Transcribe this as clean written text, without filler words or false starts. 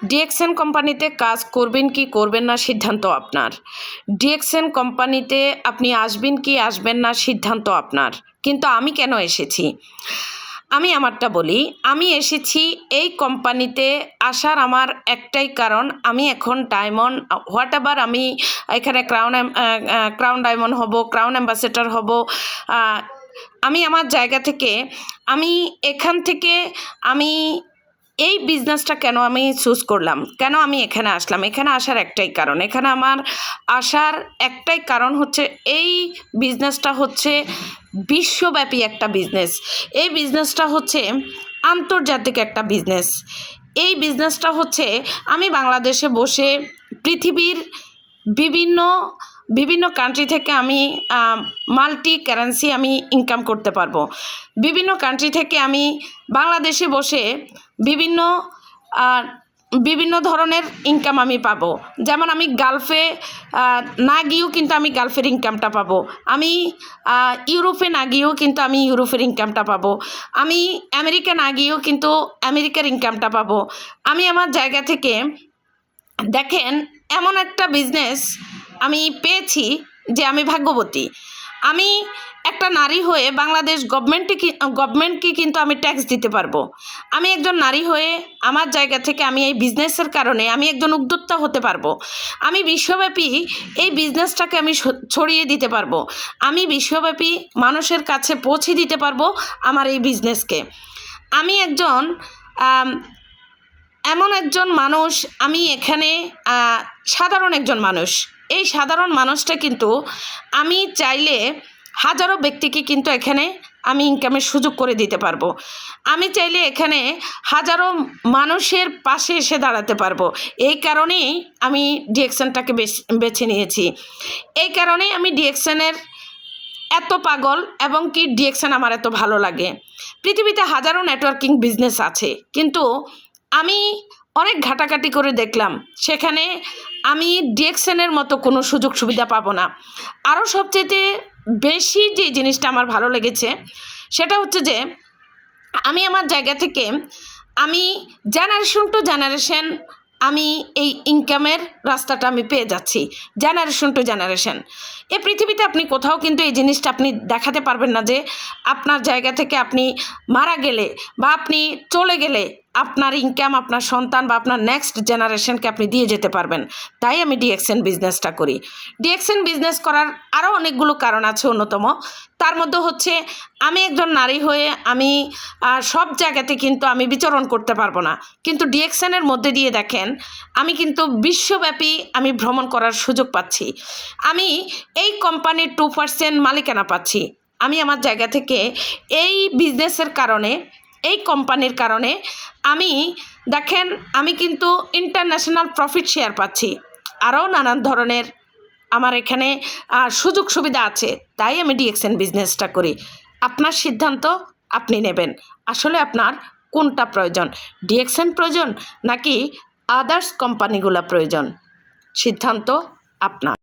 DXN কোম্পানিতে কাজ করবেন কি করবেন না সিদ্ধান্ত আপনার। ডিএক্সএন কোম্পানিতে আপনি আসবেন কি আসবেন না সিদ্ধান্ত আপনার। কিন্তু আমি কেন এসেছি আমি আমারটা বলি। আমি এসেছি এই কোম্পানিতে আসার আমার একটাই কারণ, আমি এখন ডায়মন্ড হোয়াট এভার, আমি এখানে ক্রাউন ডায়মন্ড হব, ক্রাউন অ্যাম্বাসেডর হব। আমি আমার জায়গা থেকে আমি এখান থেকে আমি এই বিজনেসটা কেন আমি চুজ করলাম, কেন আমি এখানে আসলাম, এখানে আসার একটাই কারণ, এখানে আমার আসার একটাই কারণ হচ্ছে এই বিজনেসটা হচ্ছে বিশ্বব্যাপী একটা বিজনেস। এই বিজনেসটা হচ্ছে আন্তর্জাতিক একটা বিজনেস। এই বিজনেসটা হচ্ছে আমি বাংলাদেশে বসে পৃথিবীর বিভিন্ন বিভিন্ন কান্ট্রি থেকে আমি মাল্টি কারেন্সি আমি ইনকাম করতে পারবো। বিভিন্ন কান্ট্রি থেকে আমি বাংলাদেশে বসে বিভিন্ন ধরনের ইনকাম আমি পাবো। যেমন আমি গালফে না গিয়েও কিন্তু আমি গালফের ইনকামটা পাবো, আমি ইউরোপে না গিয়েও কিন্তু আমি ইউরোপের ইনকামটা পাবো, আমি আমেরিকা না গিয়েও কিন্তু আমেরিকার ইনকামটা পাবো। আমি আমার জায়গা থেকে দেখেন এমন একটা বিজনেস আমি পেয়েছি যে আমি ভাগ্যবতী। আমি একটা নারী হয়ে বাংলাদেশ গভর্নমেন্টকে কিন্তু আমি ট্যাক্স দিতে পারবো। আমি একজন নারী হয়ে আমার জায়গা থেকে আমি এই বিজনেসের কারণে আমি একজন উদ্যোক্তা হতে পারবো। আমি বিশ্বব্যাপী এই বিজনেসটাকে আমি ছড়িয়ে দিতে পারবো। আমি বিশ্বব্যাপী মানুষের কাছে পৌঁছে দিতে পারবো আমার এই বিজনেসকে। আমি এমন একজন মানুষ, আমি এখানে সাধারণ একজন মানুষ। এই সাধারণ মানুষটা কিন্তু আমি চাইলে হাজারো ব্যক্তিকে কিন্তু এখানে আমি ইনকামের সুযোগ করে দিতে পারবো। আমি চাইলে এখানে হাজারো মানুষের পাশে এসে দাঁড়াতে পারবো। এই কারণেই আমি ডিএক্সএনটাকে বেছে নিয়েছি। এই কারণেই আমি ডিএক্সএনের এত পাগল এবং কি ডিএক্সএন আমার এত ভালো লাগে। পৃথিবীতে হাজারো নেটওয়ার্কিং বিজনেস আছে, কিন্তু আমি অনেক ঘাটাঘাটি করে দেখলাম সেখানে আমি ডিএক্সএনের মতো কোনো সুযোগ সুবিধা পাবো না। আরও সবচেয়ে বেশি যে জিনিসটা আমার ভালো লেগেছে সেটা হচ্ছে যে আমি আমার জায়গা থেকে আমি জেনারেশন টু জেনারেশন আমি এই ইনকামের রাস্তাটা আমি পেয়ে যাচ্ছি। জেনারেশন টু জেনারেশন এই পৃথিবীতে আপনি কোথাও কিন্তু এই জিনিসটা আপনি দেখাতে পারবেন না যে আপনার জায়গা থেকে আপনি মারা গেলে বা আপনি চলে গেলে আপনার ইনকাম আপনার সন্তান বা আপনার নেক্সট জেনারেশনকে আপনি দিয়ে যেতে পারবেন। তাই আমি ডিএক্সএন বিজনেসটা করি। ডিএক্সএন বিজনেস করার আরও অনেকগুলো কারণ আছে। অন্যতম তার মধ্যে হচ্ছে আমি একজন নারী হয়ে আমি সব জায়গাতে কিন্তু আমি বিচরণ করতে পারবো না, কিন্তু ডিএক্সএনের মধ্যে দিয়ে দেখেন আমি কিন্তু বিশ্বব্যাপী আমি ভ্রমণ করার সুযোগ পাচ্ছি। আমি এই কোম্পানির 2% মালিকানা পাচ্ছি। আমি আমার জায়গা থেকে এই বিজনেসের কারণে, এই কোম্পানির কারণে আমি দেখেন আমি কিন্তু ইন্টারন্যাশনাল প্রফিট শেয়ার পাচ্ছি। আরও নানান ধরনের আমার এখানে সুযোগ সুবিধা আছে। তাই আমি ডিএক্সএন বিজনেসটা করি। আপনার সিদ্ধান্ত আপনি নেবেন। আসলে আপনার কোনটা প্রয়োজন, ডিএক্সএন প্রয়োজন নাকি আদার্স কোম্পানিগুলো প্রয়োজন, সিদ্ধান্ত আপনার।